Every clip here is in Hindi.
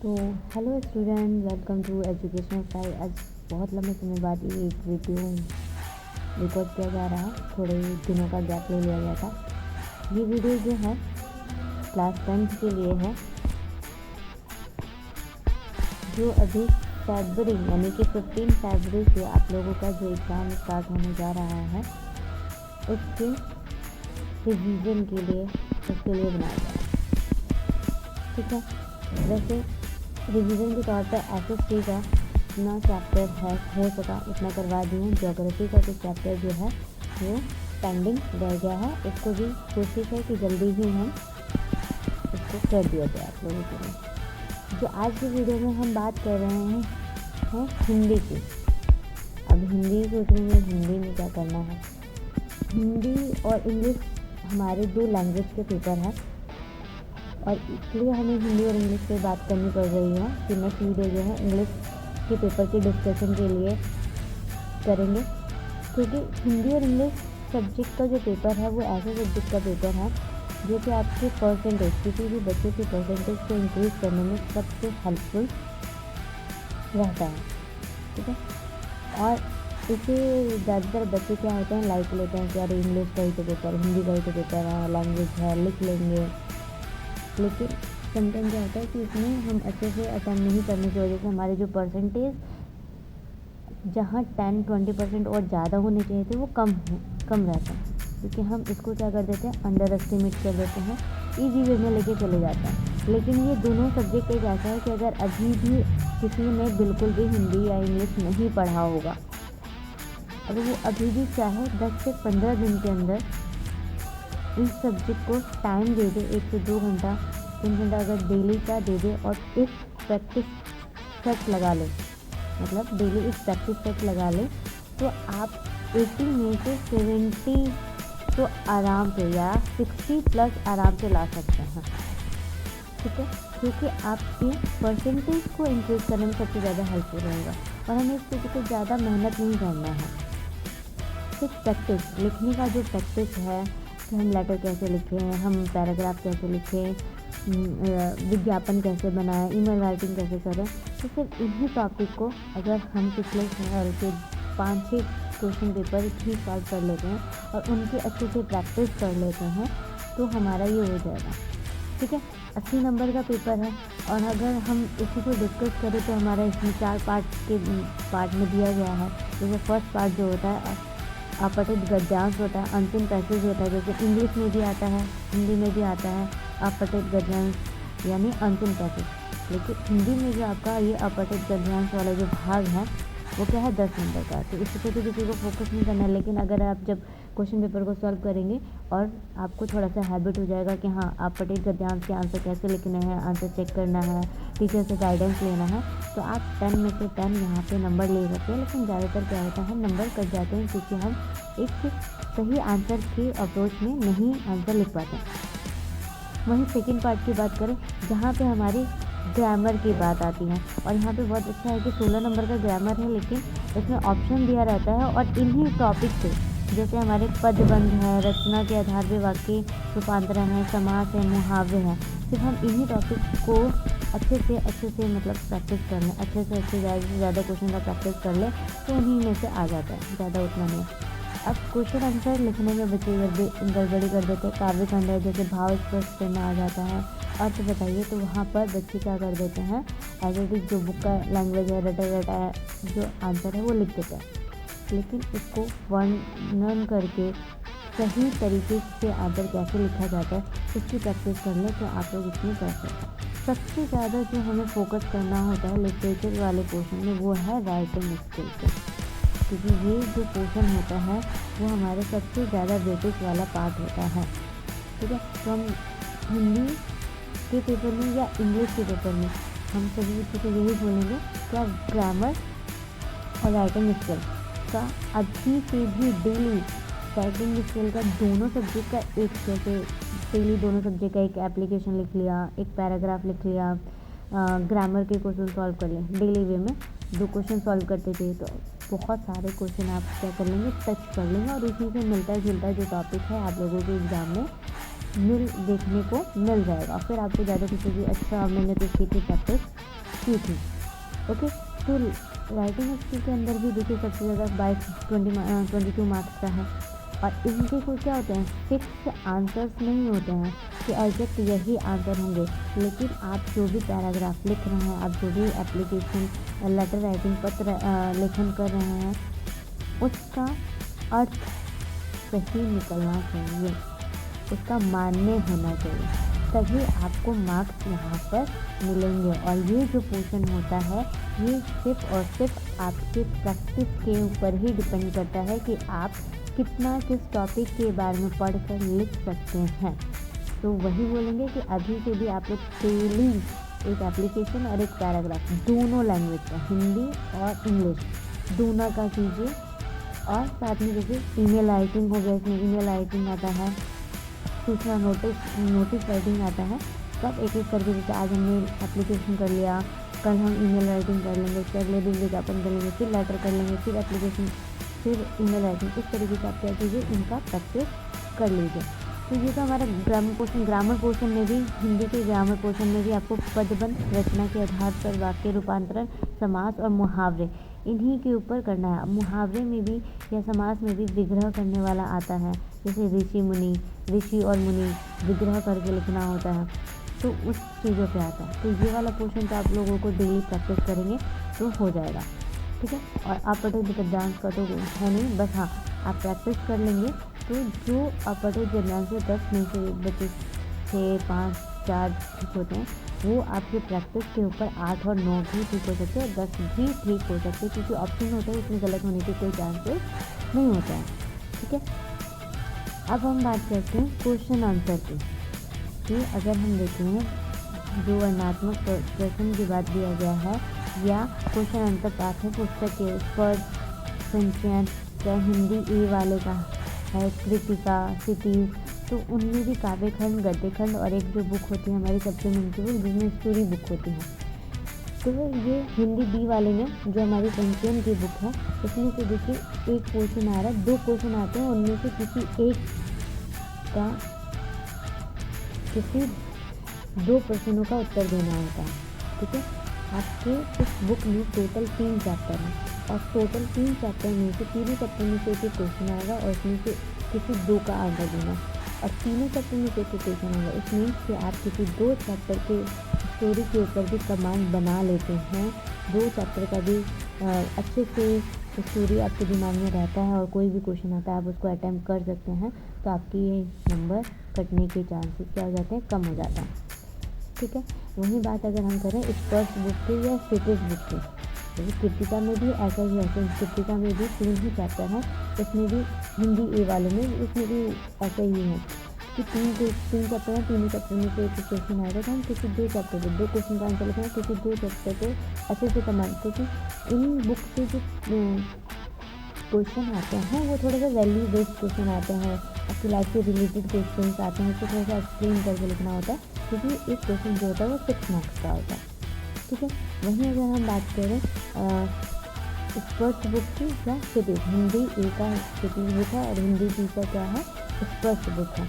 तो hello student, welcome to educational site. आज बहुत लंबे समय बाद ये एक वीडियो रिकॉर्ड किया जा रहा है। थोड़े दिनों का गैप ले लिया गया था। ये वीडियो जो है क्लास 10th के लिए है, जो अभी फरवरी यानी कि 15 फरवरी से आप लोगों का जो एग्ज़ाम स्टार्ट होने जा रहा है उसके रिवीजन के लिए बनाया गया है। ठीक है, वैसे रिवीजन के तौर पर एसएसटी का जितना चैप्टर है हो सका उतना करवा दिए। ज्योग्राफी का कुछ चैप्टर जो है वो पेंडिंग रह गया है, उसको भी कोशिश है कि जल्दी ही हम उसको कर दिया जाए आप लोगों के लिए। जो आज की वीडियो में हम बात कर रहे हैं हिंदी की। अब हिंदी सोच रहे हैं हिंदी में क्या करना है। हिंदी और इंग्लिश हमारे दो लैंग्वेज के पेपर हैं और इसलिए हमें हिंदी और इंग्लिश पे बात करनी पड़ रही है कि नेक्स्ट वीडियो जो है इंग्लिश के पेपर की डिस्कशन के लिए करेंगे, क्योंकि हिंदी और इंग्लिश सब्जेक्ट का जो पेपर है वो ऐसे सब्जेक्ट का पेपर है जो कि आपके परसेंटेज, किसी भी बच्चे की परसेंटेज को इंक्रीज़ करने में सबसे हेल्पफुल रहता है। ठीक है, और इसे ज़्यादातर बच्चे क्या होते हैं लाइक लेते हैं कि यार इंग्लिश का ही तो पेपर, हिंदी का ही तो पेपर है, लैंग्वेज है, लिख लेंगे। लेकिन समटाइम क्या होता है कि इसमें हम अच्छे से अटेम्प्ट नहीं करने की वजह से हमारे जो परसेंटेज जहाँ 10-20% और ज़्यादा होने चाहिए थे वो कम रहता है, क्योंकि हम इसको क्या कर देते हैं, अंडर एस्टिमेट कर देते हैं, ईजी वे में लेके चले जाते हैं। लेकिन ये दोनों सब्जेक्ट एक ऐसा है कि अगर अभी भी किसी ने बिल्कुल भी हिंदी या इंग्लिश नहीं पढ़ा होगा, अगर वो अभी भी चाहे 10 से 15 दिन के अंदर इस सब्जेक्ट को टाइम दे दे, 1 से 2 घंटा 3 घंटा अगर डेली का दे दे और एक प्रैक्टिस सेट लगा ले, मतलब डेली एक प्रैक्टिस सेट लगा ले, तो आप 80 में से 70 तो आराम से या 60+ आराम से ला सकते हैं। ठीक है, क्योंकि आपके परसेंटेज को इंक्रीज करने में सबसे ज़्यादा हेल्पफुल रहेगा और हमें इस चीज़ को ज़्यादा मेहनत नहीं करना है। सिर्फ प्रैक्टिस, लिखने का जो प्रैक्टिस है कि हम लेटर कैसे लिखें, हम पैराग्राफ कैसे लिखें, विज्ञापन कैसे बनाएं, ईमेल राइटिंग कैसे करें, तो सिर्फ इन्हीं टॉपिक को अगर हम पिछले साल के 5-6 क्वेश्चन पेपर ही सॉल्व कर लेते हैं और उनकी अच्छे से प्रैक्टिस कर लेते हैं तो हमारा ये हो जाएगा। ठीक है, 80 नंबर का पेपर है और अगर हम इसी को डिस्कस करें तो हमारा इसमें 4 पार्ट में दिया गया है। जैसे फर्स्ट पार्ट जो होता है अपठित गद्यांश होता है, अंतिम पैसेज होता है, जैसे इंग्लिश में भी आता है, हिंदी में भी आता है अपठित गद्यांश यानी अंतिम पैसेज। लेकिन हिंदी में जो आपका ये अपठित गद्यांश वाला जो भाग है वो क्या है 10 नंबर का, तो इस पर तो किसी को फोकस नहीं करना है। लेकिन अगर आप जब क्वेश्चन पेपर को सॉल्व करेंगे और आपको थोड़ा सा हैबिट हो जाएगा कि हाँ अपठित गद्यांश के आंसर कैसे लिखने हैं, आंसर चेक करना है, टीचर से गाइडेंस लेना है, तो आप 10 में से 10 यहाँ पे नंबर ले सकते हैं। लेकिन ज़्यादातर क्या होता है नंबर कट जाते हैं क्योंकि हम एक सही आंसर के अप्रोच में नहीं आंसर लिख पाते। वहीं सेकंड पार्ट की बात करें जहाँ पे हमारी ग्रामर की बात आती है, और यहाँ पे बहुत अच्छा है कि 16 नंबर का ग्रामर है, लेकिन इसमें ऑप्शन दिया रहता है और इन्हीं टॉपिक से जैसे हमारे पदबंध है, रचना के आधार पे वाक्य रूपांतरण है, समास है, मुहावरे हैं, सिर्फ हम इन्हीं टॉपिक को अच्छे से मतलब प्रैक्टिस कर लें, अच्छे से ज़्यादा क्वेश्चन का प्रैक्टिस कर लें तो उन्हीं में से आ जाता है, ज़्यादा उतना नहीं। अब क्वेश्चन आंसर लिखने में बच्चे गड़बड़ी कर देते हैं। काव्य खंड है, जैसे भाव स्पष्ट करना आ जाता है, अर्थ बताइए, तो वहाँ पर बच्चे क्या कर देते हैं एज इट इज़ जो बुक का लैंग्वेज है रटा जो आंसर है वो लिख देते हैं। लेकिन इसको वर्णन करके सही तरीके से आंसर कैसे लिखा जाता है उसकी प्रैक्टिस कर लें तो आप लोग इसमें कर सकते हैं। सबसे ज़्यादा जो हमें फोकस करना होता है लिटरेचर वाले पोर्शन में वो है राइटिंग स्किल पे, क्योंकि ये जो पोर्शन होता है वो हमारे सबसे ज़्यादा वेटेज वाला पार्ट होता है। ठीक है, तो हम हिंदी के पेपर में या इंग्लिश के पेपर में हम सभी बच्चों को यही बोलेंगे क्या ग्रामर और राइटिंग स्किल का अभी से भी डेली राइटिंग स्किल का दोनों सब्जेक्ट का एक जैसे डेली दोनों सब्जेक्ट का एक एप्लीकेशन लिख लिया, एक पैराग्राफ लिख लिया, ग्रामर के क्वेश्चन सॉल्व कर लें। डेली वे में 2 क्वेश्चन सॉल्व करते थे तो बहुत सारे क्वेश्चन आप क्या कर लेंगे, टच कर लेंगे और उसी से मिलता जुलता जो टॉपिक है आप लोगों के एग्ज़ाम में देखने को मिल जाएगा। फिर आपको ज़्यादा किसी भी अच्छा मैंने तो इसकी प्रैक्टिस की थी। ओके, तो राइटिंग स्किल के अंदर भी देखिए सबसे ज़्यादा 22 मार्क्स का है। और इनके को क्या होते हैं, फिक्स आंसर्स नहीं होते हैं कि एग्जैक्ट यही आंसर होंगे, लेकिन आप जो भी पैराग्राफ लिख रहे हैं, आप जो भी एप्लीकेशन लेटर राइटिंग पत्र लेखन कर रहे हैं, उसका अर्थ सही निकलना चाहिए, उसका मान्य होना चाहिए, तभी आपको मार्क्स यहाँ पर मिलेंगे। और ये जो पोर्शन होता है, ये सिर्फ और सिर्फ आपके प्रैक्टिस के ऊपर ही डिपेंड करता है कि आप कितना किस टॉपिक के बारे में पढ़कर लिख सकते हैं। तो वही बोलेंगे कि अभी से भी आप लोग डेली एक एप्लीकेशन और एक पैराग्राफ दोनों लैंग्वेज का, हिंदी और इंग्लिश दोनों का कीजिए। और साथ में जैसे ईमेल राइटिंग हो गया, इसमें ईमेल राइटिंग आता है, सूचना नोटिस राइटिंग आता है। सब एक एक करके, जैसे आज हमने एप्लीकेशन कर लिया, कल हम ईमेल राइटिंग कर लेंगे, फिर अगले दिन विज्ञापन कर लेंगे, फिर लेटर कर लेंगे, फिर एप्लीकेशन, फिर ईमेल राइटिंग। इस तरीके से आप क्या कीजिए, इनका प्रैक्टिस कर लीजिए। तो ये तो हमारा ग्रामर पोर्शन में भी, हिंदी के ग्रामर पोर्शन में भी आपको पदबंध रचना के आधार पर वाक्य रूपांतरण, समास और मुहावरे, इन्हीं के ऊपर करना है। मुहावरे में भी या समास में भी विग्रह करने वाला आता है, जैसे ऋषि और मुनि विग्रह करके लिखना होता है, तो उस चीज़ों पे आता है। तो ये वाला पोर्शन तो आप लोगों को डेली प्रैक्टिस करेंगे तो हो जाएगा, ठीक है। और अपठित गद्यांश का तो है नहीं, बस हाँ आप प्रैक्टिस कर लेंगे तो जो अपठित गद्यांश से 10 में से बचे 6, 5, 4 ठीक होते हैं, वो आपके प्रैक्टिस के ऊपर 8 और 9 भी ठीक हो सकते हैं, 10 भी ठीक हो सकते हैं, क्योंकि ऑप्शन होता है उसमें गलत होने के कोई चांसेस नहीं होता है, ठीक है। अब हम बात करते हैं क्वेश्चन आंसर की, कि अगर हम देखें जो वर्णनात्मक प्रश्न की बात दिया गया है या क्वेश्चन आंसर पाठ है पुस्तक के पर संचयन, चाहे हिंदी ए वाले का है, कृतिका, सिटीज, तो उनमें भी काव्यखंड, गद्यखंड और एक जो बुक होती है हमारी सप्लीमेंट्री बुक जिसमें स्टोरी बुक होती है। तो ये हिंदी बी वाले में जो हमारी संचयन की बुक है, उसमें से देखिए एक क्वेश्चन आ रहा है, 2 क्वेश्चन आते हैं, उनमें से किसी 2 प्रश्नों का उत्तर देना होता है, ठीक है। आपके इस बुक में टोटल 3 चैप्टर हैं, और टोटल 3 चैप्टर में से तीनों चैप्टर में से एक क्वेश्चन आएगा, और उसमें से किसी 2 का आंसर देना, और तीनों चैप्टर में से एक क्वेश्चन आएगा। इस मीन्स कि आप किसी 2 चैप्टर के स्टोरी के ऊपर भी कमांड बना लेते हैं, 2 चैप्टर का भी अच्छे से स्टोरी आपके दिमाग में रहता है, और कोई भी क्वेश्चन आता है आप उसको अटैम्प्ट कर सकते हैं, तो आपकी ये नंबर कटने के चांसेस क्या हो जाते हैं, कम हो जाता है, ठीक है। वही बात अगर हम करें स्पर्श बुक की या सिटीज बुक की, जैसे कृतिका में भी ऐसा ही है, कृतिका में भी 3 ही चैप्टर हैं, उसमें भी हिंदी ए वाले में उसमें भी ऐसा ही है कि 3 चैप्टर हैं, तीनों चैप्टर में से एक क्वेश्चन आएगा, तो हम किसी 2 चैप्टर पे 2 क्वेश्चन का आंसर लिखेंगे, किसी 2 चैप्टर पे अच्छे से कमांड, क्योंकि इन बुक से जो क्वेश्चन आते हैं वो थोड़ा सा वैल्यू बेस्ड क्वेश्चन आते हैं, आपकी लाइफ से रिलेटेड क्वेश्चन आते हैं, उसको थोड़ा सा एक्सप्लेन करके लिखना होता है, क्योंकि एक क्वेश्चन जो होता है वो 6 मार्क्स का होता है, ठीक है। वहीं अगर हम बात करें स्पर्श बुक की या सिटीज, हिंदी ए का सिटीज बुक है और हिंदी बी का क्या है, स्पर्श बुक है,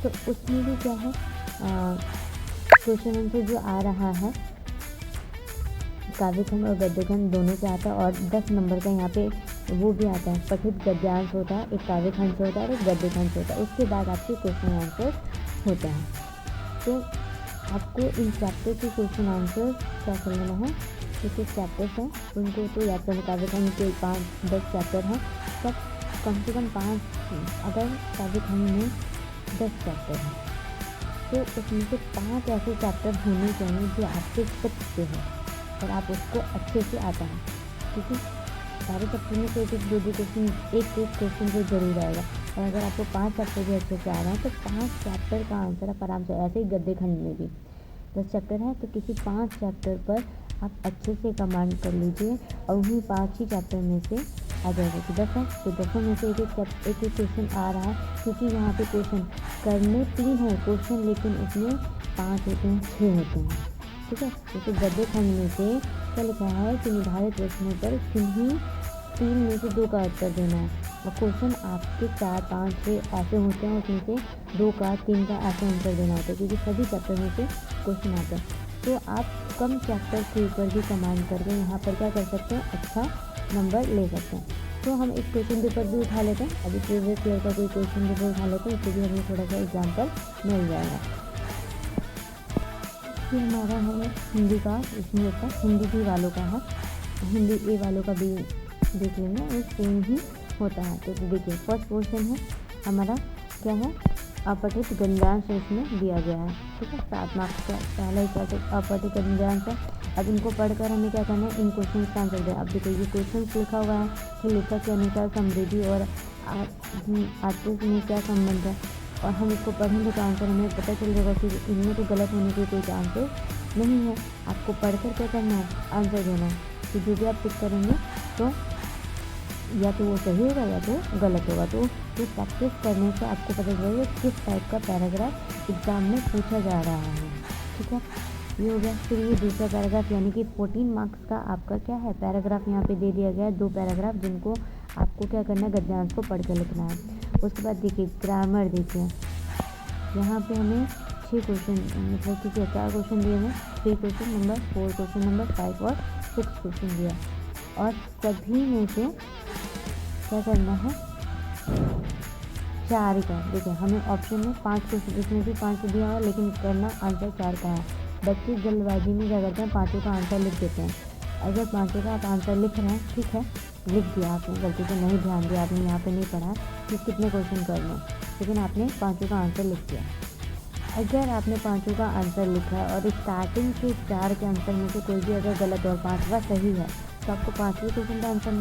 तो उसमें भी क्या है क्वेश्चन आंसर जो आ रहा है काव्यखंड और गद्यखंड दोनों से आता है, और 10 नंबर का यहाँ पे वो भी आता है, पठित गद्यांश होता है, एक काव्यखंड से होता है और एक गद्यखंड से होता है, उसके बाद आपके क्वेश्चन आंसर होता है। तो आपको इन चैप्टर के क्वेश्चन आंसर क्या कर लेना है, जैसे चैप्टर्स हैं उनको तो याद करना, काव्यखंड के 5-10 चैप्टर हैं, तब कम से कम 5, अगर काव्यखंड में 10 चैप्टर हैं तो उसमें से 5 ऐसे चैप्टर होने चाहिए जो आपके टिप्स से है और आप उसको अच्छे से आता है, क्योंकि सारे चैप्टर में से एक 2 क्वेश्चन, एक क्वेश्चन जो जरूर आएगा, और अगर आपको 5 चैप्टर भी अच्छे से आ रहा है तो 5 चैप्टर का आंसर आप आराम से, ऐसे ही गद्यखंड में भी 10 चैप्टर है तो किसी 5 चैप्टर पर आप अच्छे से कमांड कर लीजिए, और उन्हीं 5 ही चैप्टर में से आ जाएगा कि 10 है तो 10 में से एक क्वेश्चन आ रहा है, क्योंकि यहाँ पे क्वेश्चन करने 3 है क्वेश्चन, लेकिन उसमें 5 होते हैं, 6 होते हैं, ठीक है। जैसे गद्यखंड में से क्या लिखा है कि निर्धारित प्रश्नों पर किन्हीं 3 में से 2 का उत्तर देना है, और क्वेश्चन आपके 4, 5, 6 ऐसे होते हैं, उसमें से 2 का 3 का ऐसे आंसर देना होता है, क्योंकि सभी चैप्टर में से क्वेश्चन आते हैं। तो आप कम चैप्टर के ऊपर भी कमांड करके यहाँ पर क्या कर सकते हैं, अच्छा नंबर ले सकते हैं। तो हम एक क्वेश्चन पेपर भी उठा लेते हैं, अभी प्रीवियस ईयर का कोई क्वेश्चन पेपर उठा लेते हैं, इससे भी हमें थोड़ा सा एग्जाम्पल मिल जाएगा। ये हमारा है हिंदी का, इसमें होता है हिंदी भी वालों का है, हिंदी ए वालों का भी देख लेंगे, वो सेम ही होता है। तो देखिए फर्स्ट क्वेश्चन है हमारा क्या है, अपठित गद्यांश इसमें दिया गया है, ठीक है, 7 मार्क्स का पहला ही अपठित गद्यांश है। अब इनको पढ़कर हमें क्या करना है, इन क्वेश्चन का आंसर दें। अब देखिए ये क्वेश्चन लिखा हुआ है कि लेखक के अनुसार समृद्धि और आर्टिस्ट में क्या संबंध है, और हम इसको पढ़ेंगे तो आंसर हमें पता चल जाएगा कि इनमें तो गलत होने के कोई चांसेस नहीं है। आपको पढ़कर क्या करना है, आंसर देना है। तो जो भी आप टिक करेंगे तो या तो वो सही होगा या तो गलत होगा। तो प्रैक्टिस करने से आपको पता चलेगा किस टाइप का पैराग्राफ एग्ज़ाम में पूछा जा रहा है, ठीक है। ये हो गया। फिर ये दूसरा पैराग्राफ यानी कि 14 मार्क्स का आपका क्या है, पैराग्राफ यहाँ पे दे दिया गया है, 2 पैराग्राफ जिनको आपको क्या करना है, गद्यांश को पढ़ कर लिखना है। उसके बाद देखिए ग्रामर, देखिए यहाँ पे हमें 6 क्वेश्चन मतलब कि 4 क्वेश्चन दिए हैं, 3 क्वेश्चन नंबर 4, क्वेश्चन नंबर 5 और 6 क्वेश्चन दिया, और सभी में से क्या करना है, 4 का। देखिए हमें ऑप्शन में 5 क्वेश्चन, इसमें भी 5 दिया है, लेकिन करना आंसर 4 का है। बच्चे जल्दबाजी में क्या करते हैं, 5 का आंसर लिख देते हैं। अगर 5 का आप आंसर लिख रहे हैं, ठीक है, लिख दिया आपने, गलती से नहीं ध्यान दिया आपने, यहाँ पे नहीं पढ़ा कि कितने क्वेश्चन करने, लेकिन आपने 5 का आंसर लिख दिया। अगर आपने 5 का आंसर लिखा है और स्टार्टिंग के 4 के आंसर में से कोई भी अगर गलत और 5वां सही है, तो आपको 5वें क्वेश्चन का आंसर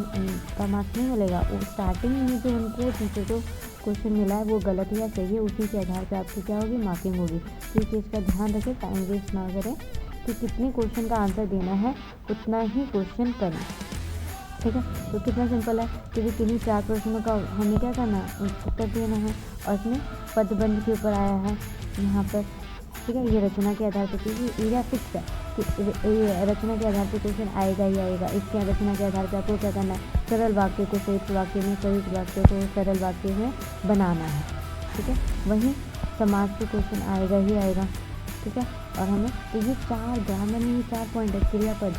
का मार्क्स नहीं मिलेगा। वो स्टार्टिंग में जो उनको टीचर को क्वेश्चन मिला है वो गलत या सही है, उसी के आधार पर आपकी क्या होगी, मार्किंग होगी। तो इस चीज़ का ध्यान रखें, टाइम वेस्ट ना करें, कि कितने क्वेश्चन का आंसर देना है उतना ही क्वेश्चन करें, ठीक है। तो कितना सिंपल है, क्योंकि किन्हीं 4 प्रश्नों का हमें क्या करना है, उत्तर देना है, और इसमें पदबंध के ऊपर आया है यहाँ पर, ठीक है। ये रचना के आधार पर, क्योंकि एरिया फिक्स है कि रचना के आधार पर क्वेश्चन आएगा ही आएगा। इसके रचना के आधार पर आपको क्या करना है, सरल वाक्य को संयुक्त वाक्य में, संयुक्त वाक्य को सरल वाक्य में बनाना है, ठीक है। वहीं समाज से क्वेश्चन आएगा ही आएगा, ठीक है। और हमें तो ये 4 ग्रामर में, ये 4 पॉइंट है, क्रियापद,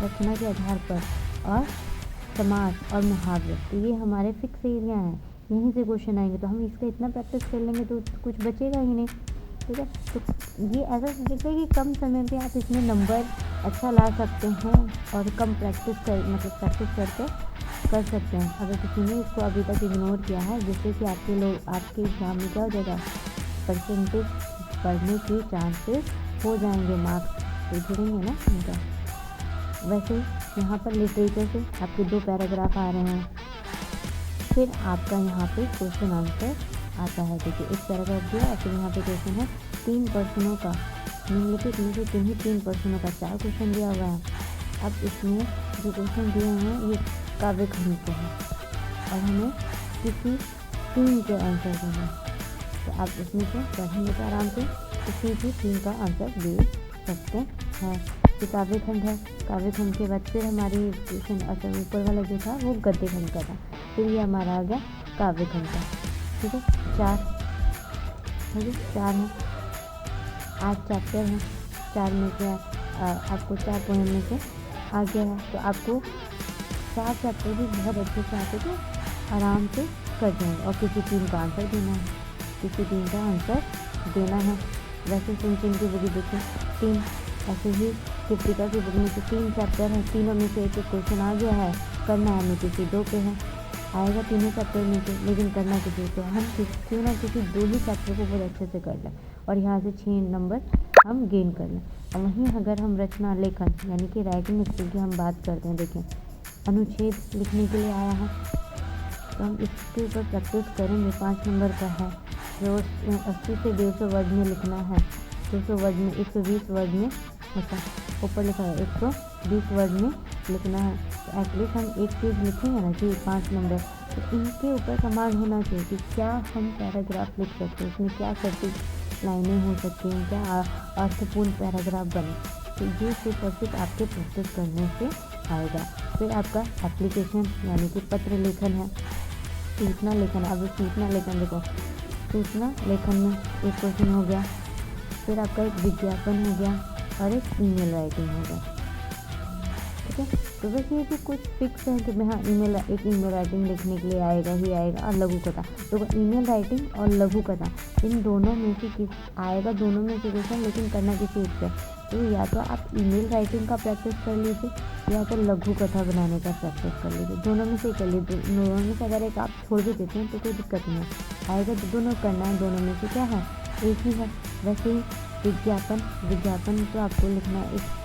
रचना के आधार पर, और समास और मुहावरे, तो ये हमारे फिक्स एरिया हैं, यहीं से क्वेश्चन आएंगे। तो हम इसका इतना प्रैक्टिस कर लेंगे तो कुछ बचेगा ही नहीं, ठीक है। तो ये ऐसा सब्जेक्ट है कि कम समय पे आप इसमें नंबर अच्छा ला सकते हैं, और कम प्रैक्टिस करके कर सकते हैं। अगर किसी ने इसको अभी तक इग्नोर किया है, जिससे कि आपके एग्जाम में क्या हो जाएगा, परसेंटेज बढ़ने के चांसेस हो जाएंगे, मार्क्स तो जुड़ेंगे ना उनका। वैसे यहाँ पर लिटरेचर से आपके 2 पैराग्राफ आ रहे हैं, फिर आपका यहाँ पे क्वेश्चन आंसर आता है। देखिए एक पैराग्राफ दिया, और फिर यहाँ पे क्वेश्चन है 3 प्रश्नों का, निम्नलिखित में से किन्हीं 3 प्रश्नों का 4 क्वेश्चन दिया हुआ है। अब इसमें जो क्वेश्चन दिए हैं ये काव्य खंड के हैं, और हमें किसी 3 के आंसर देना है। तो आप इसमें से पढ़ेंगे तो आराम से किसी भी 3 का आंसर दे सकते हैं। तो काव्य खंड है, काव्य खंड के बाद फिर हमारी क्वेश्चन अच्छा ऊपर वाला जो था वो गद्य खंड का था, फिर ये हमारा आ गया काव्य खंड का, ठीक है। 4 है, 8 चैप्टर हैं, 4 में से आपको 4 पोएम में से आ गया है। तो आपको 4 चैप्टर भी बहुत अच्छे से आते थे, आराम से कर जाएंगे। और किसी 3 का आंसर देना है, किसी 3 का आंसर देना है। वैसे सुनचिन की बुक देखिए 3, ऐसे ही कृतिका की बुक में से 3 चैप्टर हैं, तीनों में से एक क्वेश्चन आ गया है, करना हमें किसी 2 पे है, आएगा तीनों चैप्टर में से, लेकिन करना किसी तो हम क्यों ना किसी 2 ही चैप्टर को बहुत अच्छे से कर लें, और यहाँ से 6 नंबर हम गेन कर लें। और वहीं अगर हम रचना लेखन यानी कि राइटिंग स्किल की हम बात करते हैं, देखें अनुच्छेद लिखने के लिए आया है, तो हम इसके ऊपर प्रैक्टिस करेंगे। 5 नंबर का है, जो 80 से 150 वर्ड में लिखना है, 200 वर्ड में, 120 वर्ड में, अच्छा ऊपर लिखा है 120 वर्ड में लिखना है। तो एटलीस्ट हम एक चीज़ लिखेंगे ना कि 5 नंबर, तो इनके ऊपर कमांड होना चाहिए कि क्या हम पैराग्राफ लिख सकते हैं, इसमें क्या सटीक लाइनें हो सकती हैं, क्या अर्थपूर्ण पैराग्राफ बने। तो ये सिर्फ और सिर्फ आपके प्रैक्टिस करने से आएगा। फिर आपका एप्लीकेशन यानी कि पत्र लेखन है, सूचना लेखन। अब सूचना लेखन देखो, सूचना लेखन में एक क्वेश्चन हो गया, फिर आपका एक विज्ञापन हो गया, और एक ईमेल राइटिंग होगा। ठीक है, तो बस ये तो कुछ फिक्स है कि हाँ एक ईमेल राइटिंग लिखने के लिए आएगा ही आएगा। और लघु कथा, तो ईमेल राइटिंग और लघु कथा इन दोनों में से किस आएगा, दोनों में से क्वेश्चन, लेकिन करना किसी एक पे। तो या तो आप ईमेल राइटिंग का प्रैक्टिस कर लीजिए या तो लघु कथा बनाने का प्रैक्टिस कर लीजिए, दोनों में से कर लीजिए। दोनों में से अगर एक आप छोड़ भी देते हैं तो कोई दिक्कत नहीं है, आएगा तो दोनों करना है। दोनों में से क्या है, एक ही है। वैसे ही विज्ञापन तो आपको लिखना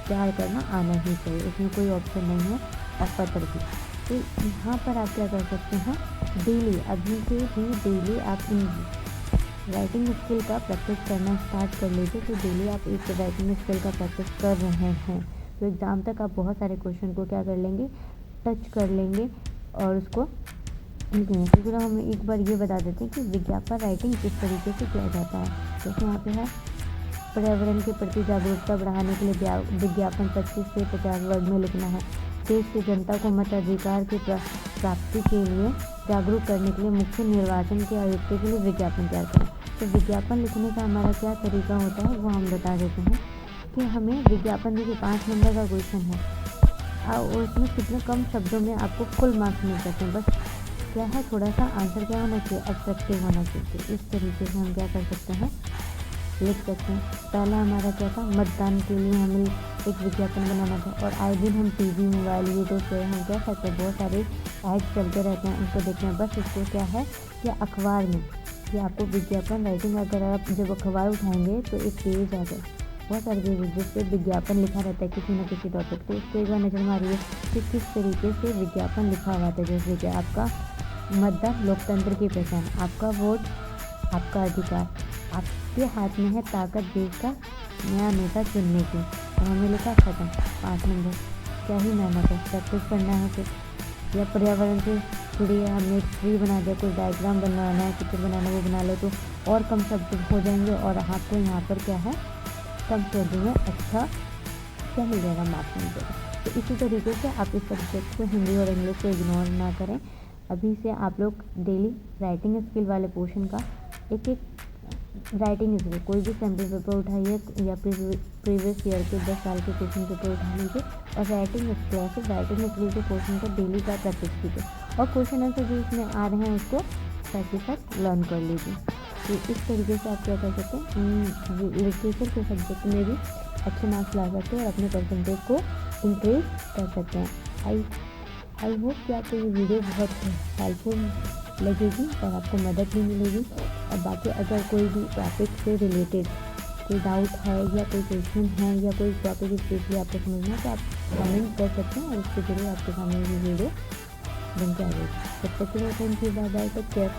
तैयार करना आना ही चाहिए, इसमें कोई ऑप्शन नहीं है। और पत्र भी, तो यहाँ पर आप क्या कर सकते हैं, डेली अभी से ही डेली आप इन राइटिंग स्किल का प्रैक्टिस करना स्टार्ट कर लीजिए। तो डेली आप एक राइटिंग स्किल का प्रैक्टिस कर रहे हैं तो एग्ज़ाम तक आप बहुत सारे क्वेश्चन को क्या कर लेंगे, टच कर लेंगे और उसको लिखेंगे। तो फिर हम एक बार ये बता देते हैं कि विज्ञापन राइटिंग किस तरीके से किया जाता है। जैसे यहाँ पे है, पर्यावरण के प्रति जागरूकता बढ़ाने के लिए विज्ञापन 25 से 50 वर्ड में लिखना है। देश की जनता को मताधिकार की प्राप्ति के लिए जागरूक करने के लिए मुख्य निर्वाचन के आयुक्त के लिए विज्ञापन तैयार करें। तो विज्ञापन लिखने का हमारा क्या तरीका होता है वो हम बता देते हैं कि हमें विज्ञापन देखिए 5 नंबर का क्वेश्चन है और उसमें कितने कम शब्दों में आपको फुल मार्क्स मिल सकते हैं। बस क्या है, थोड़ा सा आंसर क्या होना चाहिए, अट्रैक्टिव होना चाहिए। इस तरीके से हम क्या कर सकते हैं, लिख सकते हैं। पहला हमारा क्या था, मतदान के लिए हमें एक विज्ञापन बनाना था और आए दिन हम टीवी, मोबाइल, यूट्यूब पे हम क्या करते हैं, बहुत सारे ऐड चलते रहते हैं, उनको देखते हैं। बस इसको क्या है कि अखबार में कि आपको विज्ञापन राइटिंग, अगर आप जब अखबार उठाएंगे तो एक पेज आ जाए, बहुत सारे पेज जिस पे विज्ञापन लिखा रहता है किसी न किसी टॉपिक पे। उसको एक बार नजर मारिए कि किस तरीके से विज्ञापन लिखा हुआ था। जैसे कि आपका मतदान लोकतंत्र की पहचान, आपका वोट आपका अधिकार, आपके हाथ में है ताकत देश का नया नेता चुनने की। और हमें लिखा खत्म, 5 नंबर। क्या ही मेहनत है, प्रैक्टिस करना है फिर। या पर्यावरण से जुड़ी है, हमने एक ट्री बना दिया, कोई डायग्राम बनाना है, चित्र बनाना, वो बना लो तो और कम शब्द हो जाएंगे और आपको यहाँ पर क्या है, कम शब्दों में अच्छा क्या मिल जाएगा, मार्क्स मिल जाएगा। तो इसी तरीके से आप इस सब्जेक्ट को हिंदी और इंग्लिश को इग्नोर ना करें। अभी से आप लोग डेली राइटिंग स्किल वाले पोर्शन का एक राइटिंग स्किल, कोई भी सैम्पल पेपर उठाइए या प्रीवियस ईयर के 10 साल के क्वेश्चन पेपर उठा लीजिए और राइटिंग स्किल के पोर्शन का डेली का प्रैक्टिस कीजिए और क्वेश्चन आंसर जो इसमें आ रहे हैं उसको साथ ही साथ लर्न कर लीजिए। तो इस तरीके से आप क्या कर सकते हैं, लिटरेचर के सब्जेक्ट में भी अच्छे मार्क्स ला सकते हैं और अपने परसेंटेज को इंक्रीज कर सकते हैं। आई होप कि आपको ये वीडियो बहुत हेल्पफुल लगेगी और आपको मदद भी मिलेगी। और बाकी अगर कोई भी टॉपिक से रिलेटेड कोई डाउट है या कोई क्वेश्चन है या कोई टॉपिक स्पेशली आपको समझना है तो आप कमेंट कर सकते हैं और उसके जरिए आपके सामने ये वीडियो बन के आ जाएगी। तब तक के लिए thank you, bye bye, take care.